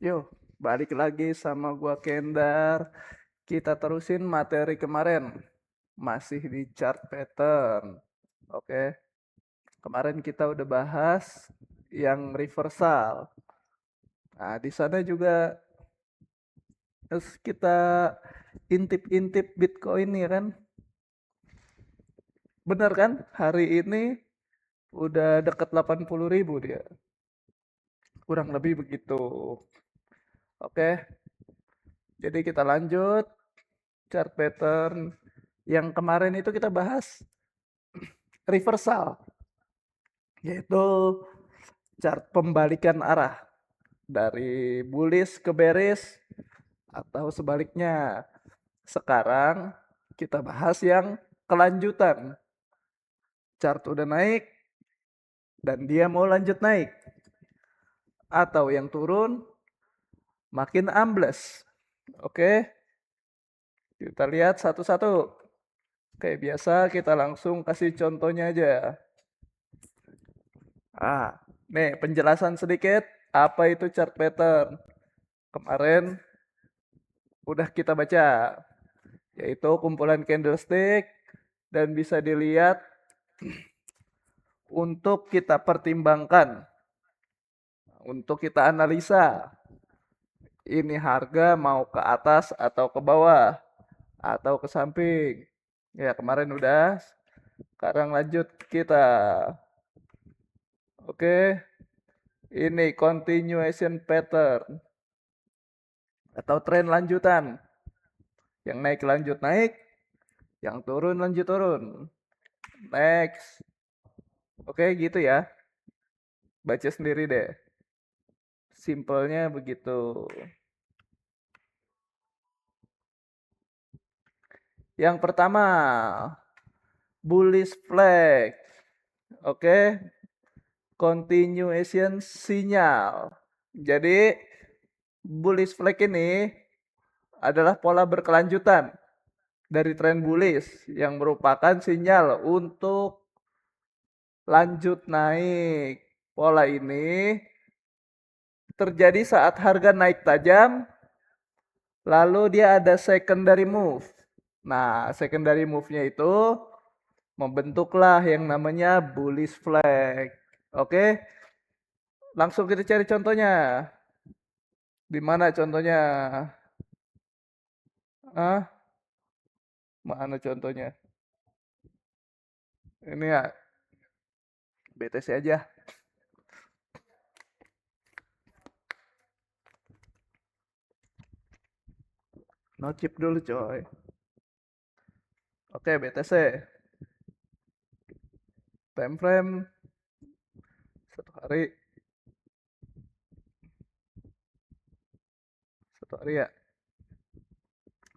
Yuk, balik lagi sama gua Kendar. Kita terusin materi kemarin. Masih di chart pattern. Oke, kemarin kita udah bahas yang reversal. Nah, di sana juga kita intip-intip Bitcoin ya kan. Bener kan? Hari ini udah deket 80.000 dia. Kurang lebih begitu. Oke, jadi kita lanjut chart pattern. Yang kemarin itu kita bahas reversal, yaitu chart pembalikan arah dari bullish ke bearish atau sebaliknya. Sekarang kita bahas yang kelanjutan. Chart udah naik dan dia mau lanjut naik, atau yang turun makin ambles. Oke, kita lihat satu-satu. Kayak biasa kita langsung kasih contohnya aja. Nih penjelasan sedikit apa itu chart pattern. Kemarin udah kita baca, yaitu kumpulan candlestick dan bisa dilihat untuk kita pertimbangkan, untuk kita analisa. Ini harga mau ke atas atau ke bawah atau ke samping. Ya kemarin udah, sekarang lanjut kita. Oke, ini continuation pattern atau tren lanjutan. Yang naik lanjut naik, yang turun lanjut turun. Next. Oke, gitu ya. Baca sendiri deh. Simpelnya begitu. Yang pertama, bullish flag. Oke, continuation sinyal. Jadi, bullish flag ini adalah pola berkelanjutan dari tren bullish yang merupakan sinyal untuk lanjut naik. Pola ini terjadi saat harga naik tajam, lalu dia ada secondary move. Nah, secondary move-nya itu membentuklah yang namanya bullish flag. Oke, langsung kita cari contohnya. Di mana contohnya? Ah, mana contohnya? Ini ya, BTC aja. No chip dulu coy. Oke, BTC. Time frame 1 hari. 1 hari ya.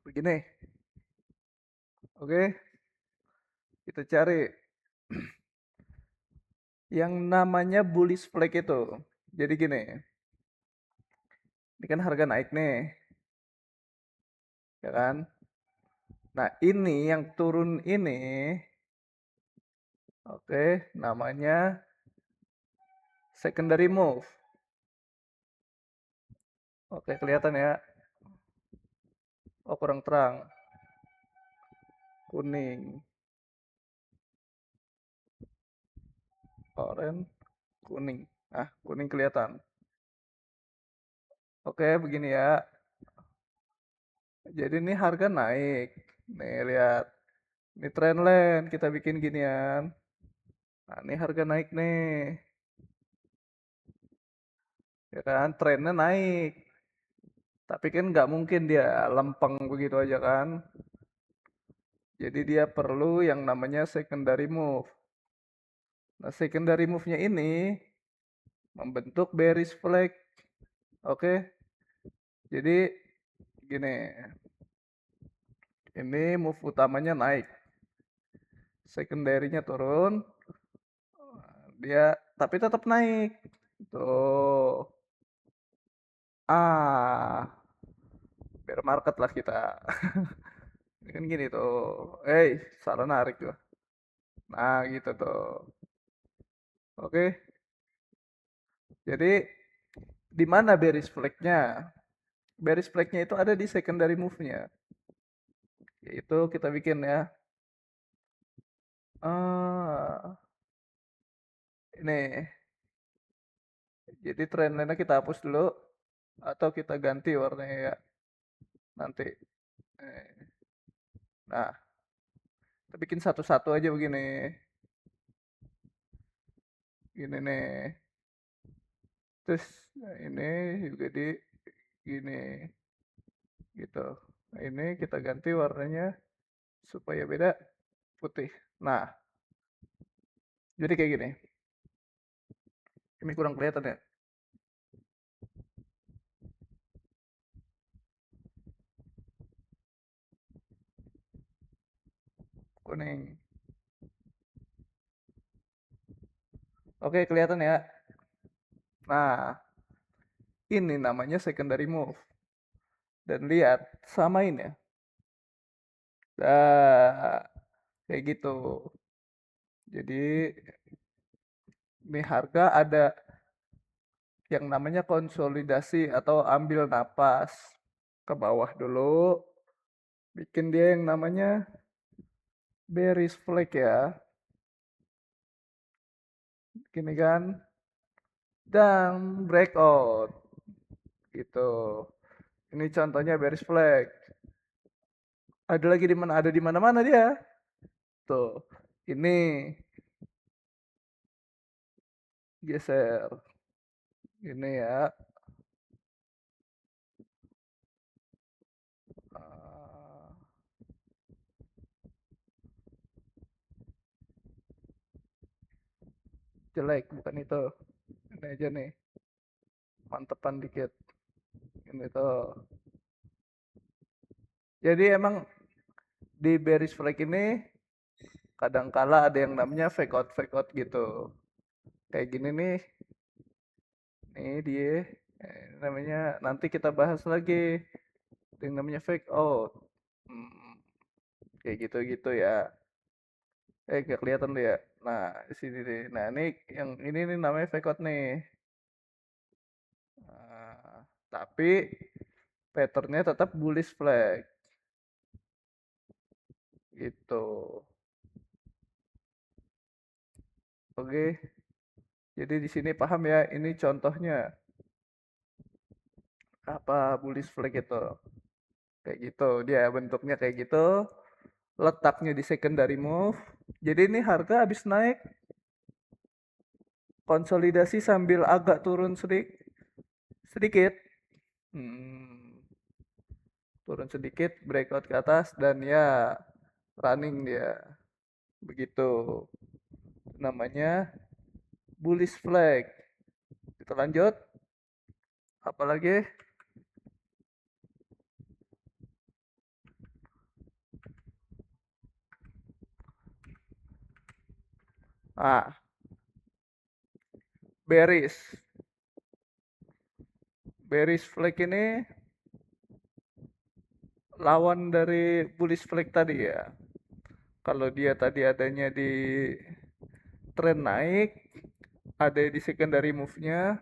Begini. Oke, kita cari yang namanya bullish flag itu. Jadi gini, ini kan harga naik nih, ya kan? Nah, ini yang turun ini, oke, namanya secondary move. Oke, kelihatan ya. Oh, kurang terang. Kuning, oranye, kuning. Ah, kuning kelihatan. Oke, begini ya. Jadi ini harga naik. Nih, lihat. Ini trendline, kita bikin ginian. Nah, ini harga naik nih. Ya kan, trennya naik. Tapi kan nggak mungkin dia lempeng begitu aja kan. Jadi dia perlu yang namanya secondary move. Nah, secondary move-nya ini membentuk bearish flag. Oke. Jadi gini, ini move utamanya naik. Secondary-nya turun, dia tapi tetap naik. Tuh. Bear market lah kita. Ini kan gini tuh. Salah narik tuh. Nah, gitu tuh. Oke. Jadi Di mana bearish flag-nya? Bearish flag-nya itu ada di secondary move-nya. Itu kita bikin ya. Ini. Jadi trendline kita hapus dulu atau kita ganti warnanya ya nanti. Nah, kita bikin satu-satu aja begini. Gini nih. Terus ini juga di gini gitu. Nah, ini kita ganti warnanya supaya beda putih. Nah, jadi kayak gini. Ini kurang kelihatan ya. Kuning. Oke, kelihatan ya. Nah, ini namanya secondary move. Dan lihat, samain ya. Nah, kayak gitu. Jadi ini harga ada yang namanya konsolidasi atau ambil napas ke bawah dulu, bikin dia yang namanya bearish flag ya, gini kan, dan breakout gitu. Ini contohnya bearish flag. Ada lagi di mana? Ada di mana-mana dia. Tuh, ini geser, ini ya. Ah, jelek, bukan itu. Ini aja nih, mantepan dikit. Ini tuh. Jadi emang di bearish flag ini kadangkala ada yang namanya fake out gitu. Kayak gini nih, dia namanya nanti kita bahas lagi yang namanya fake out. Hmm, kayak gitu-gitu ya. Gak kelihatan deh ya. Nah, di sini nih. Nah, ini nih namanya fake out nih. Nah, tapi patternnya tetap bullish flag gitu. Oke. Jadi di sini paham ya, ini contohnya apa bullish flag itu. Kayak gitu, dia bentuknya kayak gitu. Letaknya di secondary move. Jadi ini harga habis naik konsolidasi sambil agak turun sedikit. Hmm, turun sedikit, breakout ke atas dan ya running dia. Begitu. Namanya bullish flag. Kita lanjut. Apalagi? Ah, bearish. Bearish flag ini lawan dari bullish flag tadi ya. Kalau dia tadi adanya di trend naik, ada di secondary move-nya.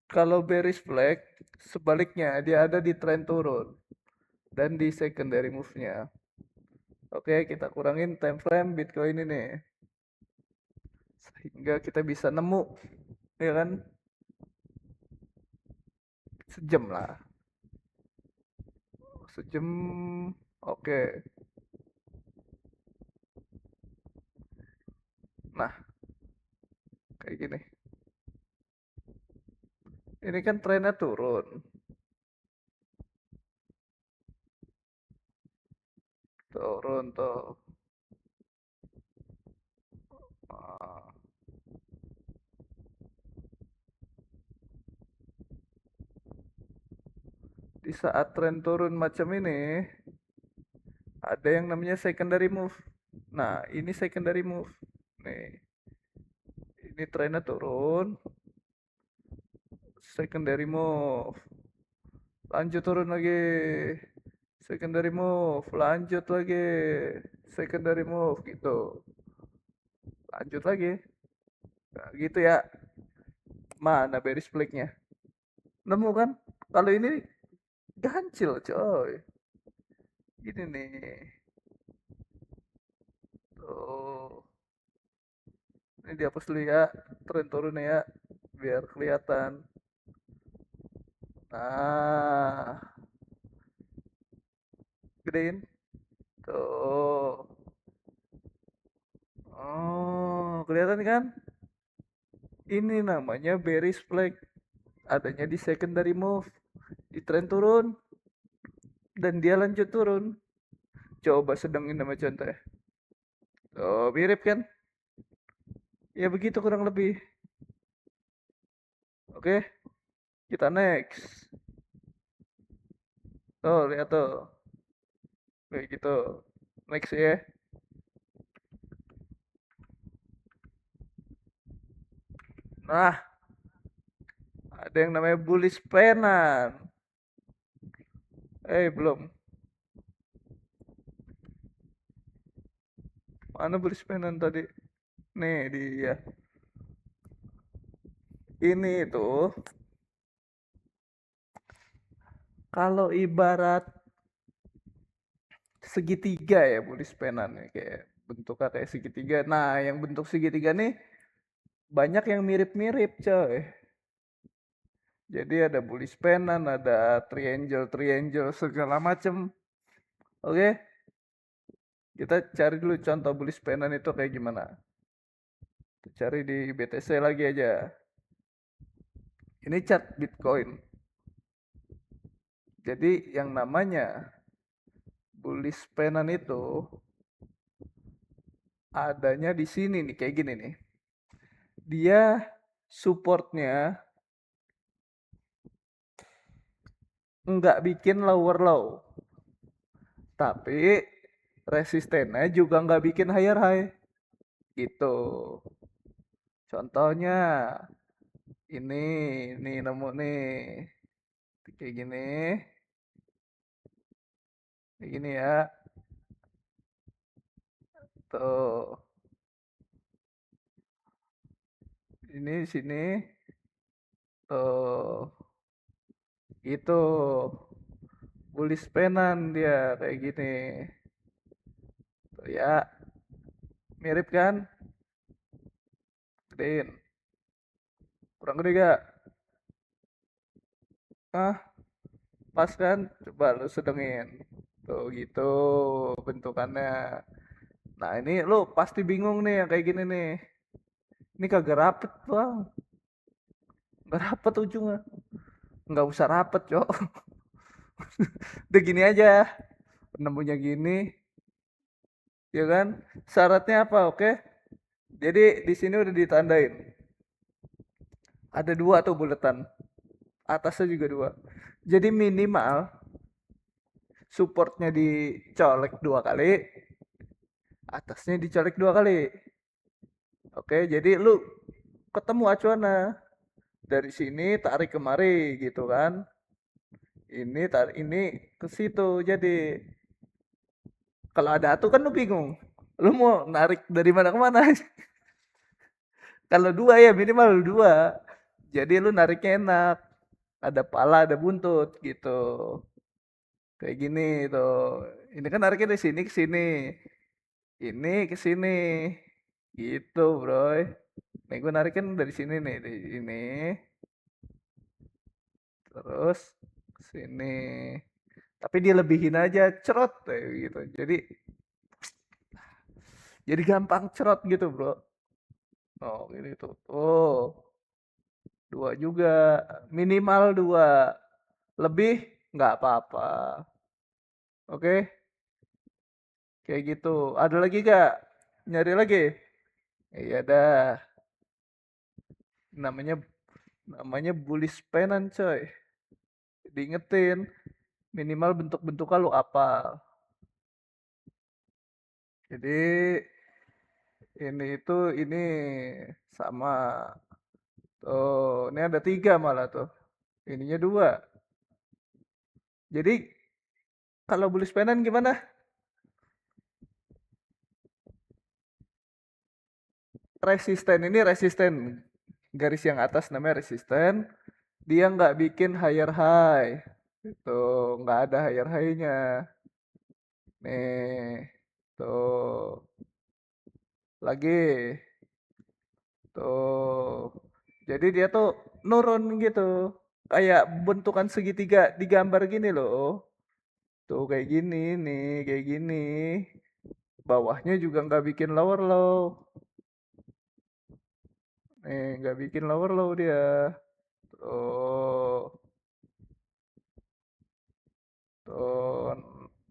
Kalau bearish flag, sebaliknya dia ada di trend turun dan di secondary move-nya. Oke, kita kurangin time frame Bitcoin ini sehingga kita bisa nemu, ya kan? Sejam lah, sejam. Oke. Nah, kayak gini. Ini kan trennya turun, turun tuh. Ah, di saat tren turun macam ini, ada yang namanya secondary move. Nah, ini secondary move. Nih, ini trennya turun, secondary move. Lanjut turun lagi. Secondary move, lanjut lagi. Secondary move gitu. Lanjut lagi. Nah, gitu ya. Mana bearish flag-nya? Nemu kan? Kalau ini gancil coy. Ini nih. Tuh. Ini dihapus dulu ya. Tren turun ya. Biar kelihatan. Nah. Gedein. Tuh. Oh, kelihatan kan? Ini namanya bearish flag. Adanya di secondary move. Di tren turun. Dan dia lanjut turun. Coba sedangin nama contohnya. Oh, mirip kan? Ya begitu kurang lebih. Oke, kita next. Tuh, lihat tuh. Kayak gitu. Next ya. Nah, ada yang namanya bullish penan. Belum. Mana bullish penan tadi? Nih dia. Ini tuh kalau ibarat segitiga ya bullish penan nih kayak bentuknya kayak segitiga. Nah, yang bentuk segitiga nih banyak yang mirip-mirip, coy. Jadi ada bullish penan, ada triangle, triangle segala macem. Oke, kita cari dulu contoh bullish penan itu kayak gimana. Kita cari di BTC lagi aja. Ini chart Bitcoin. Jadi yang namanya bullish penan itu adanya di sini nih, kayak gini nih. Dia supportnya nggak bikin lower low, tapi resistennya juga nggak bikin higher high. Gitu. Contohnya ini, nih nemu nih, kayak gini, kayak gini ya. Tuh, ini sini, tuh, itu bullish penan dia kayak gini. Tuh ya, mirip kan? Gedein. Kurang gede gak? Ah, pas kan? Coba lu sedengin. Tuh gitu bentukannya. Nah ini lu pasti bingung nih yang kayak gini nih. Ini kagak rapet bang. Nggak rapet ujungnya. Nggak usah rapet cok. Udah gini aja. Penemunya gini. Ya kan? Syaratnya apa oke? Jadi di sini udah ditandain. Ada dua tuh buletan. Atasnya juga dua. Jadi minimal supportnya dicolek dua kali, atasnya dicolek dua kali. Oke, jadi lu ketemu acuannya dari sini tarik kemari gitu kan. Ini tarik ini ke situ. Jadi kalau ada atu kan lu bingung. Lu mau narik dari mana ke mana? Kalau dua ya minimal dua. Jadi lu nariknya enak. Ada pala, ada buntut gitu. Kayak gini tuh. Ini kan nariknya dari sini ke sini. Ini ke sini. Gitu, bro. Nih gue narik kan dari sini nih, dari ini. Terus sini. Tapi dia lebihin aja, cerot gitu. Jadi gampang cerot gitu, bro. Oh, ini tuh. Oh, dua juga. Minimal dua. Lebih nggak apa-apa. Oke, kayak gitu. Ada lagi gak? Nyari lagi? Iya dah. Namanya namanya bullish penan coy. Diingetin minimal bentuk-bentuknya lu apa. Jadi ini sama. Tuh, ini ada tiga malah tuh. Ininya dua. Jadi kalau bullish penan gimana? Resisten ini resisten. Garis yang atas namanya resisten. Dia nggak bikin higher high. Itu nggak ada higher high-nya. Nih, tuh. Lagi. Tuh. Jadi dia tuh nurun gitu. Kayak bentukan segitiga di gambar gini loh. Tuh kayak gini nih, kayak gini. Bawahnya juga nggak bikin lower low. Nih, nggak bikin lower low dia. Tuh, tuh.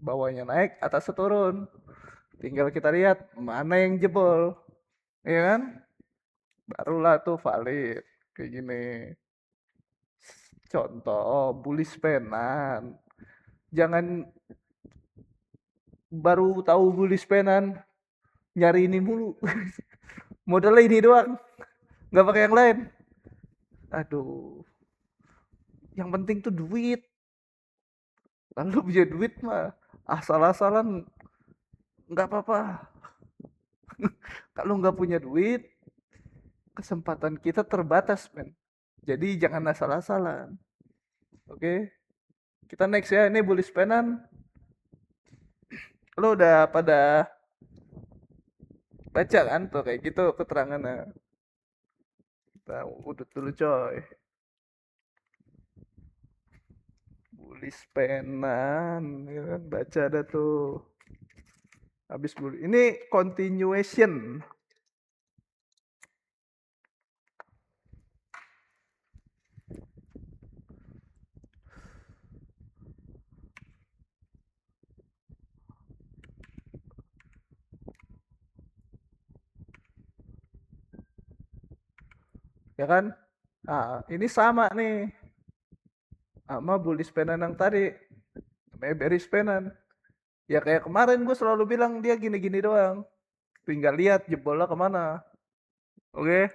Bawahnya naik, atasnya turun. Tinggal kita lihat mana yang jebol. Iya kan? Barulah tuh valid. Kayak gini. Contoh, bullish penan. Jangan baru tahu bullish penan, nyari ini mulu. Modalnya ini doang, nggak pakai yang lain. Aduh, yang penting tuh duit. Lalu punya duit mah asal-asalan nggak apa-apa. Kalau nggak punya duit, kesempatan kita terbatas, men. Jadi jangan asal-asalan. Oke, kita next ya. Ini bullish penan. Lo udah pada baca kan tuh kayak gitu keterangannya. Kita udut dulu coy. Bullish penan, ya kan? Baca ada tuh. Habis bullish. Ini continuation. Ya kan? Nah, ini sama nih sama bullish penan yang tadi. Namanya bearish penan. Ya kayak kemarin gue selalu bilang dia gini-gini doang. Tinggal lihat jebolnya kemana. Oke?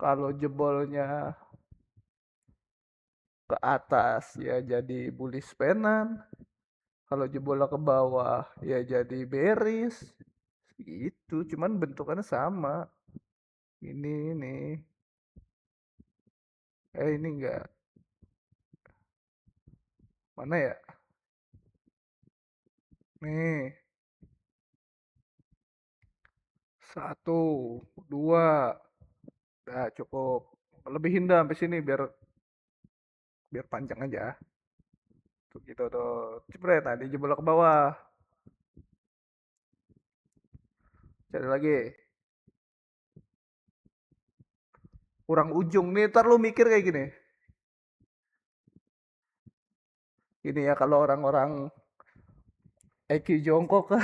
Kalau jebolnya ke atas ya jadi bullish penan. Kalau jebolnya ke bawah ya jadi bearish. Gitu, cuman bentukannya sama. Ini. Ini enggak. Mana ya? Nih. Satu, dua. Udah cukup. Lebihin dah sampai sini biar biar panjang aja. Tuh gitu tuh. Cepret tadi jebol ke bawah. Cari lagi. Kurang ujung nih, ntar lu mikir kayak gini. Ini ya kalau orang-orang IQ jongkok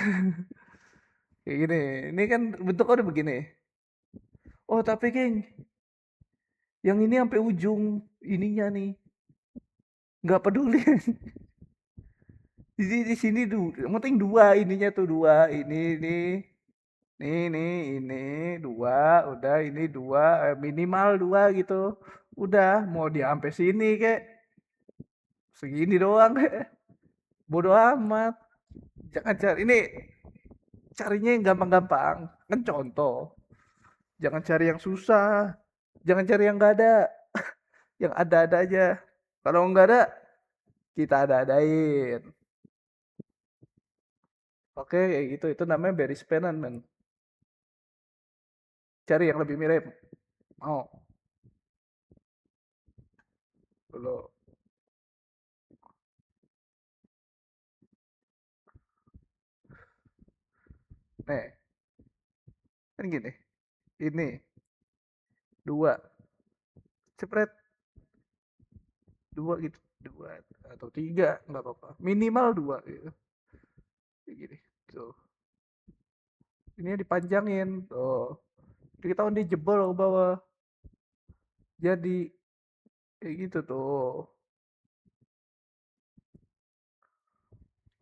kayak gini. Ini kan bentuknya udah begini. Oh tapi geng, yang ini sampai ujung ininya nih. Nggak peduli. Di sini dulu. Yang penting dua ininya tuh dua. Ini dua. Udah ini dua. Minimal dua gitu. Udah mau dia sampai sini kek. Segini doang kek. Bodoh amat. Jangan cari. Ini carinya yang gampang-gampang. Kan contoh. Jangan cari yang susah. Jangan cari yang nggak ada. Yang ada-ada aja. Kalau nggak ada, kita ada-adain. Oke, kayak gitu. Itu namanya bearish penan, men. Cari yang lebih mirip. Mau. Dulu. Nih, kan gini. Ini. Dua. Cepret. Dua gitu. Dua. Atau tiga. Nggak apa-apa. Minimal dua gitu. Kayak gini. Tuh. Ini dipanjangin. Tuh. Kita tahu dia jebol ke bawah. Jadi. Kayak gitu tuh.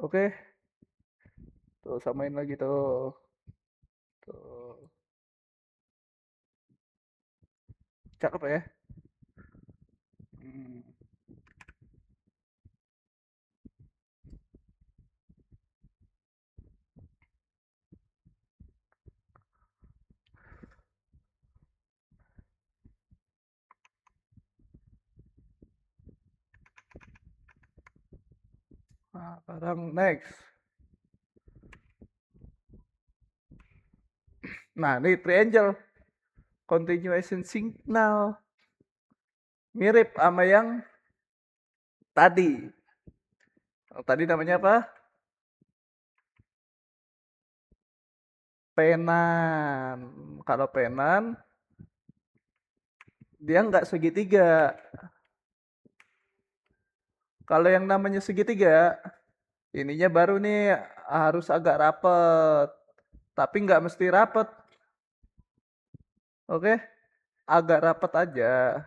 Oke. Tuh, samain lagi tuh. Tuh. Cakep ya. Hmm. Sekarang next. Nah, ini triangle continuation signal. Mirip sama yang tadi. Tadi namanya apa? Penan. Kalau penan, dia nggak segitiga. Kalau yang namanya segitiga, ininya baru nih harus agak rapet. Tapi nggak mesti rapet. Oke? Agak rapet aja.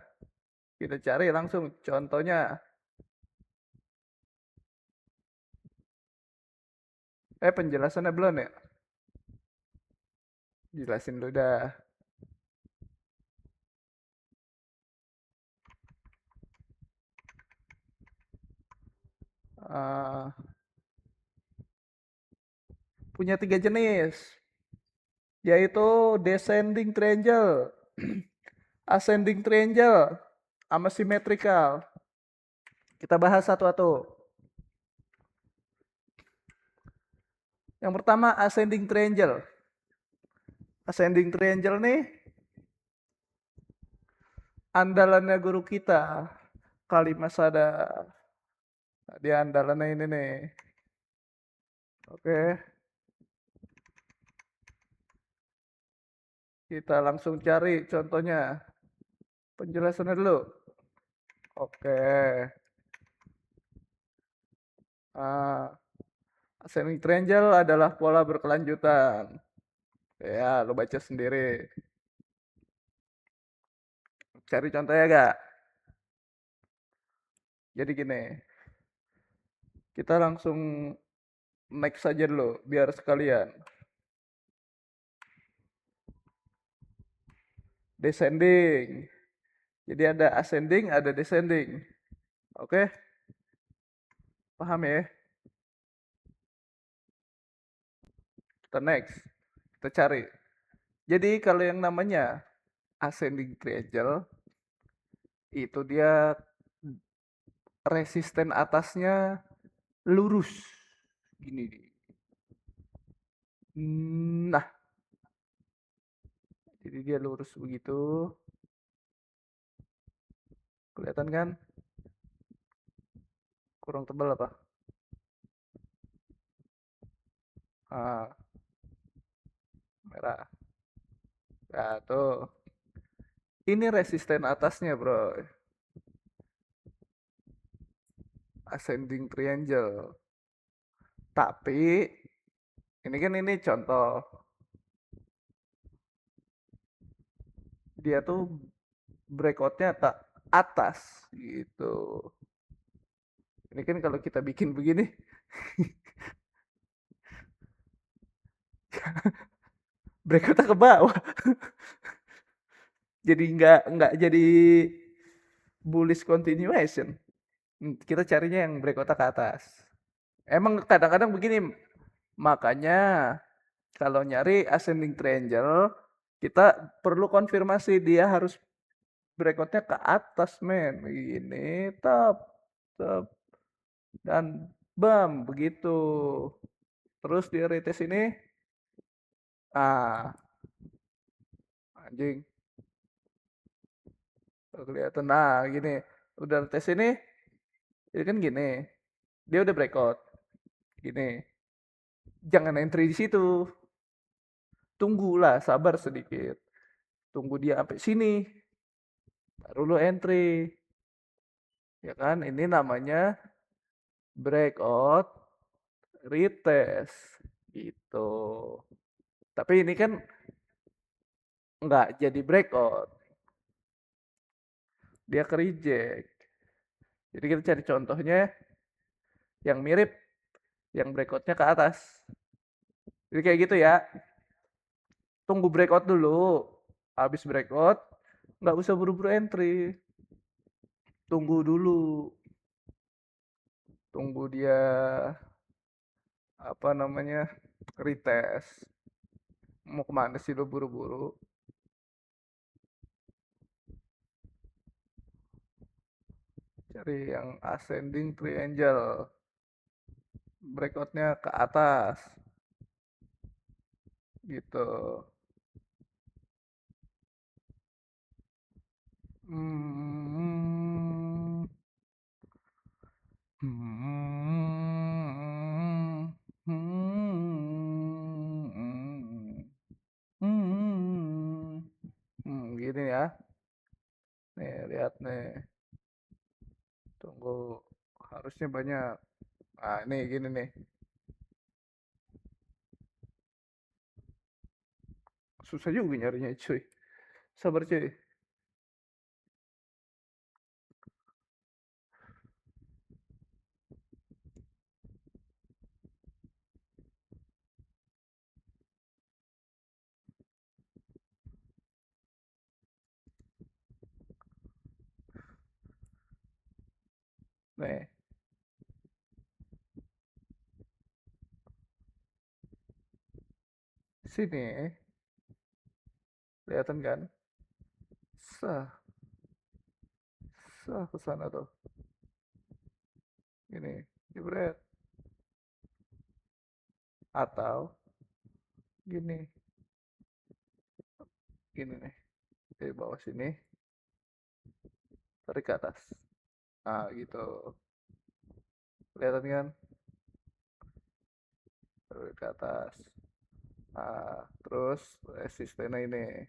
Kita cari langsung contohnya. Penjelasannya belum ya? Jelasin dulu dah. Uh, punya 3 jenis, yaitu descending triangle, ascending triangle, sama symmetrical. Kita bahas satu-satu. Yang pertama ascending triangle. Ascending triangle nih andalannya guru kita, Kalimasada. Dia andalannya ini nih. Oke. Kita langsung cari contohnya. Penjelasannya dulu. Oke. Ascending triangle adalah pola berkelanjutan. Ya, lo baca sendiri. Cari contohnya gak? Jadi gini, kita langsung next saja dulu, biar sekalian. Descending. Jadi ada ascending, ada descending. Oke? Paham ya? Kita next. Kita cari. Jadi kalau yang namanya ascending triangle, itu dia resisten atasnya lurus. Gini. Nah, jadi dia lurus begitu. Kelihatan kan? Kurang tebal apa? Ah, merah. Nah, tuh. Ini resisten atasnya, bro. Ascending triangle. Tapi ini contoh. Dia tuh breakoutnya tak atas gitu. Ini kan kalau kita bikin begini, breakoutnya ke bawah. Jadi nggak jadi bullish continuation. Kita carinya yang breakoutnya ke atas. Emang kadang-kadang begini, makanya kalau nyari ascending triangle, kita perlu konfirmasi dia harus breakoutnya ke atas, men. Ini top, top, dan bam, begitu. Terus dia retest ini, ah, anjing, kelihatan. Nah, gini, udah retest ini kan gini, dia udah breakout, gini. Jangan entry di situ, tunggulah, sabar sedikit. Tunggu dia sampai sini, baru lu entry. Ya kan, ini namanya breakout retest gitu. Tapi ini kan nggak jadi breakout, dia ke reject. Jadi kita cari contohnya yang mirip, yang breakoutnya ke atas. Jadi kayak gitu ya. Tunggu breakout dulu. Habis breakout, nggak usah buru-buru entry. Tunggu dulu. Tunggu dia apa namanya retest. Mau kemana sih lo buru-buru? Cari yang ascending triangle. breakoutnya ke atas gitu. Hmm, hmm, hmm, hmm, gini ya. Nih, lihat nih. Tunggu. Harusnya banyak. Ah, ini gini nih. Susah juga nyarinya, cuy. Sabar, cuy. Nih, sini. Kelihatan kan? Sah, sah ke sana tuh. Gini, jebret. Atau gini, gini nih. Dari bawah sini, tarik ke atas. Ah, gitu. Kelihatan kan? Tarik ke atas. Ah, terus resistennya ini.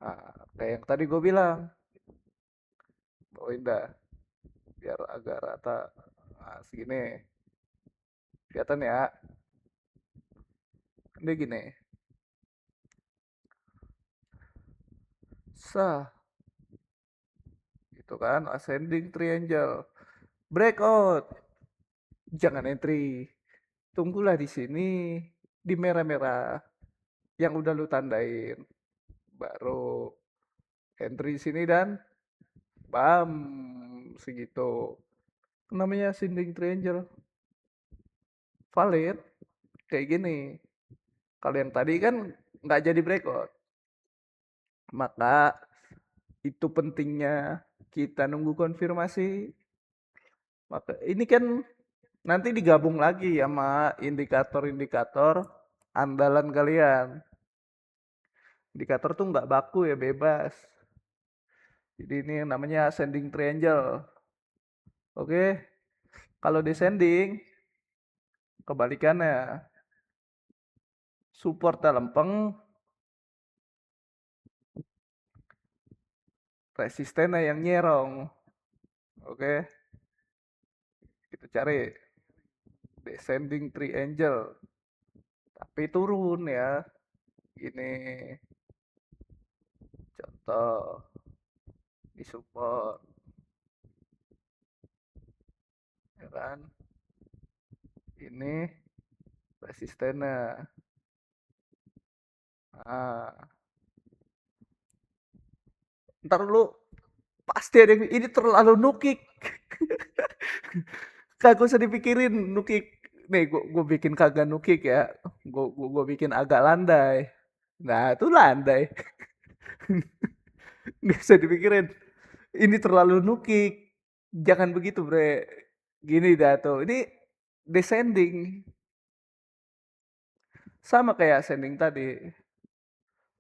Ah, kayak yang tadi gue bilang. Bawain dah. Biar agak rata. Nah, segini. Kelihatan ya? Ini gini. Sah. Itu kan ascending triangle. Breakout. Jangan entry. Tunggulah di sini. Di merah-merah. Yang udah lu tandain. Baru entry sini dan bam. Segitu. Namanya ascending triangle. Valid. Kayak gini. Kalau yang tadi kan nggak jadi breakout. Maka itu pentingnya kita nunggu konfirmasi. Maka ini kan nanti digabung lagi sama indikator-indikator andalan kalian. Indikator tuh nggak baku ya, bebas. Jadi ini yang namanya ascending triangle. Oke, kalau descending kebalikannya. Supportnya lempeng, resistennya yang nyerong. Oke, kita cari descending triangle. Tapi turun ya. Ini contoh di support, ya kan? Ini resistennya. Nah, ntar lu pasti ada yang ini terlalu nukik. Kagak usah dipikirin nukik. Nih, gua bikin kagak nukik ya. Gua bikin agak landai. Nah, itu landai. Nggak usah dipikirin. Ini terlalu nukik. Jangan begitu, bre. Gini dah tuh. Ini descending. Sama kayak ascending tadi.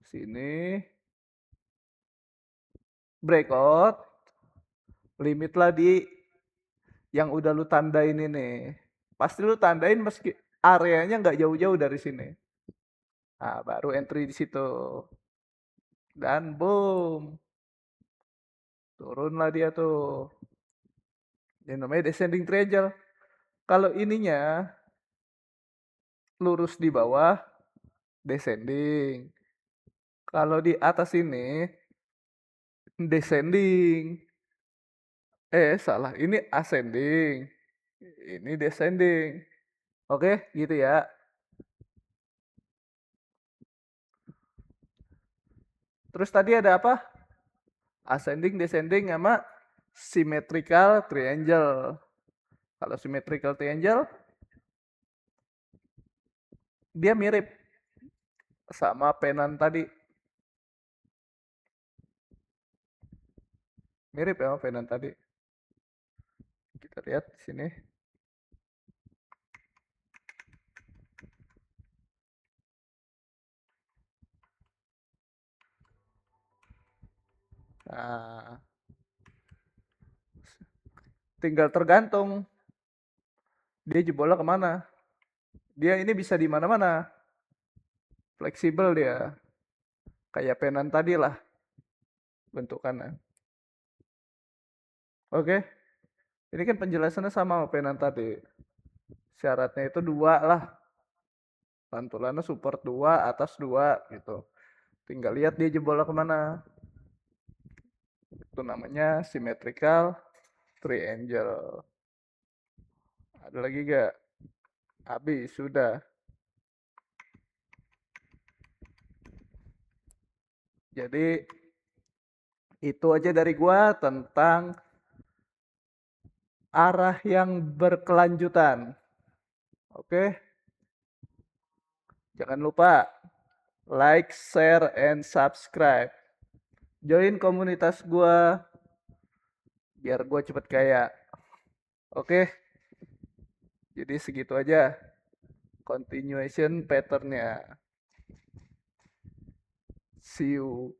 Sini breakout. Limit lah di yang udah lu tandain ini. Pasti lu tandain meski areanya nggak jauh-jauh dari sini. Nah, baru entry di situ. Dan boom, turunlah dia tuh. Yang namanya descending triangle. Kalau ininya lurus di bawah, descending. Kalau di atas ini, descending. Salah. Ini ascending. Ini descending. Oke, gitu ya. Terus tadi ada apa? Ascending, descending, sama symmetrical triangle. Kalau symmetrical triangle, dia mirip sama penan tadi. Mirip ya sama penan tadi. Kita lihat di sini. Nah, tinggal tergantung dia jebolnya kemana. Dia ini bisa di mana-mana, fleksibel dia. Kayak penan tadi lah bentukannya. Oke, ini kan penjelasannya sama penan tadi. Syaratnya itu dua lah, pantulannya support dua, atas dua gitu. Tinggal lihat dia jebolnya kemana. Itu namanya symmetrical triangle. Ada lagi gak? Habis, sudah. Jadi itu aja dari gua tentang arah yang berkelanjutan. Oke, jangan lupa like, share, and subscribe. Join komunitas gua biar gua cepet kaya. Oke, jadi segitu aja continuation patternnya. See you.